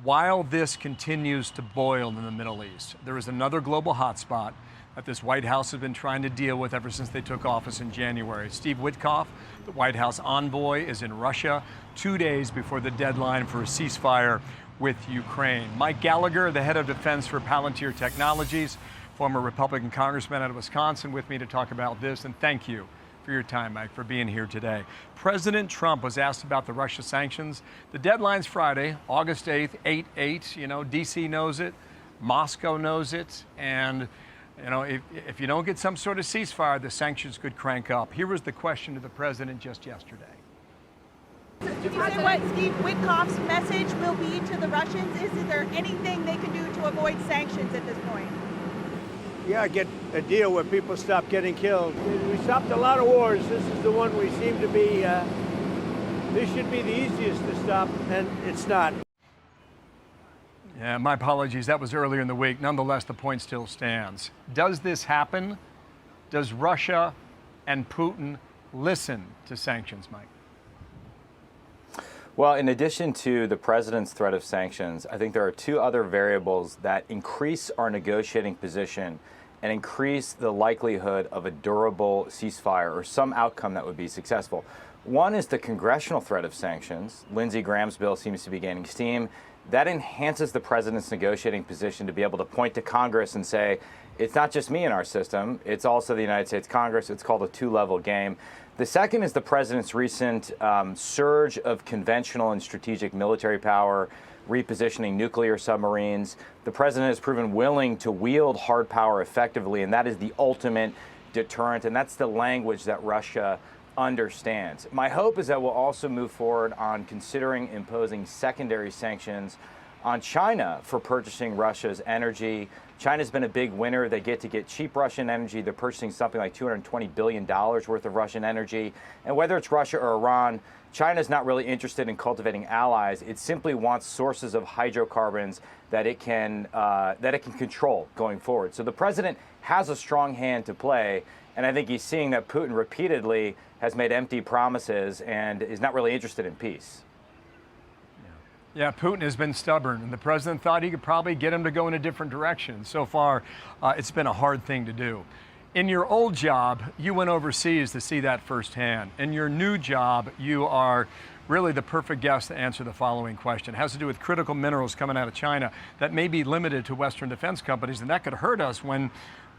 While this continues to boil in the Middle East, there is another global hotspot that this White House has been trying to deal with ever since they took office in January. Steve Witkoff, the White House envoy, is in Russia 2 days before the deadline for a ceasefire with Ukraine. Mike Gallagher, the head of defense for Palantir Technologies, former Republican congressman out of Wisconsin, with me to talk about this. And thank you for your time, Mike, for being here today. President Trump was asked about the Russia sanctions. The deadline's Friday, August 8th, 8/8. You know, D.C. knows it, Moscow knows it, and you know, if you don't get some sort of ceasefire, the sanctions could crank up. Here was the question to the president just yesterday. Did you say what Steve Witkoff's message will be to the Russians? Is there anything they can do to avoid sanctions at this point? Yeah, get a deal where people stop getting killed. We stopped a lot of wars. This is the one we seem to be, this should be the easiest to stop, and it's not. Yeah, my apologies. That was earlier in the week. Nonetheless, the point still stands. Does this happen? Does Russia and Putin listen to sanctions, Mike? Well, in addition to the president's threat of sanctions, I think there are two other variables that increase our negotiating position and increase the likelihood of a durable ceasefire or some outcome that would be successful. One is the congressional threat of sanctions. Lindsey Graham's bill seems to be gaining steam. That enhances the president's negotiating position to be able to point to Congress and say, it's not just me in our system, it's also the United States Congress. It's called a two-level game. The second is the president's recent surge of conventional and strategic military power, repositioning nuclear submarines. The president has proven willing to wield hard power effectively, and that is the ultimate deterrent, and that's the language that Russia understands. My hope is that we'll also move forward on considering imposing secondary sanctions on China for purchasing Russia's energy. China's been a big winner. They get cheap Russian energy. They're purchasing something like $220 billion worth of Russian energy. And whether it's Russia or Iran, China's not really interested in cultivating allies. It simply wants sources of hydrocarbons that it can control going forward. So the president has a strong hand to play, and I think he's seeing that Putin repeatedly has made empty promises and is not really interested in peace. Yeah, Putin has been stubborn, and the president thought he could probably get him to go in a different direction. So far, it's been a hard thing to do. In your old job, you went overseas to see that firsthand. In your new job, you are really the perfect guest to answer the following question. It has to do with critical minerals coming out of China that may be limited to Western defense companies, and that could hurt us when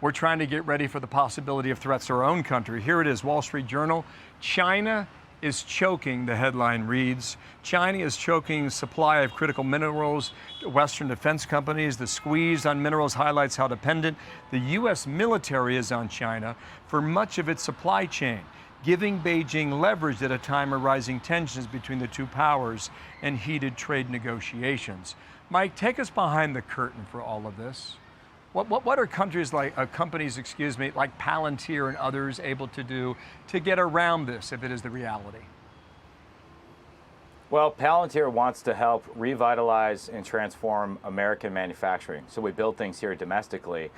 we're trying to get ready for the possibility of threats to our own country. Here it is, Wall Street Journal. China is choking, the headline reads. China is choking supply of critical minerals to Western defense companies. The squeeze on minerals highlights how dependent the U.S. military is on China for much of its supply chain, giving Beijing leverage at a time of rising tensions between the two powers and heated trade negotiations. Mike, take us behind the curtain for all of this. What are companies like Palantir and others able to do to get around this if it is the reality? Well, Palantir wants to help revitalize and transform American manufacturing. So we build things here domestically.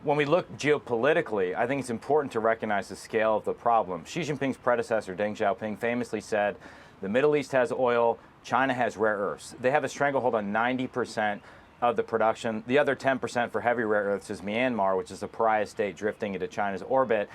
When we look geopolitically, I think it's important to recognize the scale of the problem. Xi Jinping's predecessor, Deng Xiaoping, famously said, the Middle East has oil, China has rare earths. They have a stranglehold on 90% of the production. The other 10% for heavy rare earths is Myanmar, which is a pariah state drifting into China's orbit.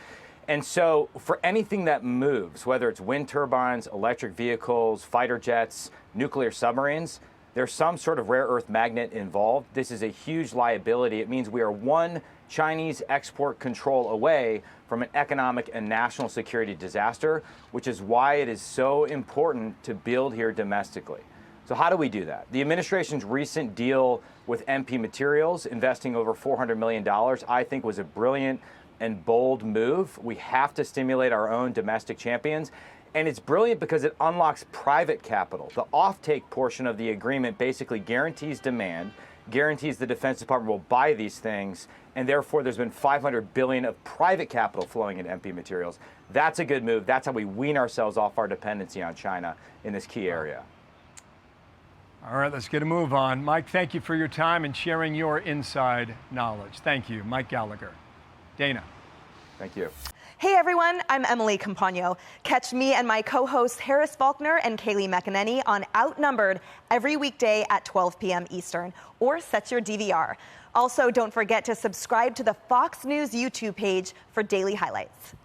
And so for anything that moves, whether it's wind turbines, electric vehicles, fighter jets, nuclear submarines, there's some sort of rare earth magnet involved. This is a huge liability. It means we are one Chinese export control away from an economic and national security disaster, which is why it is so important to build here domestically. So how do we do that? The administration's recent deal with MP Materials, investing over $400 million, I think was a brilliant and bold move. We have to stimulate our own domestic champions. And it's brilliant because it unlocks private capital. The offtake portion of the agreement basically guarantees demand, guarantees the Defense Department will buy these things, and therefore there's been $500 billion of private capital flowing into MP Materials. That's a good move. That's how we wean ourselves off our dependency on China in this key area. All right, let's get a move on. Mike, thank you for your time and sharing your inside knowledge. Thank you, Mike Gallagher. Dana. Thank you. Hey everyone, I'm Emily Campagno. Catch me and my co-hosts Harris Faulkner and Kaylee McEnany on Outnumbered every weekday at 12 p.m. Eastern, or set your DVR. Also, don't forget to subscribe to the Fox News YouTube page for daily highlights.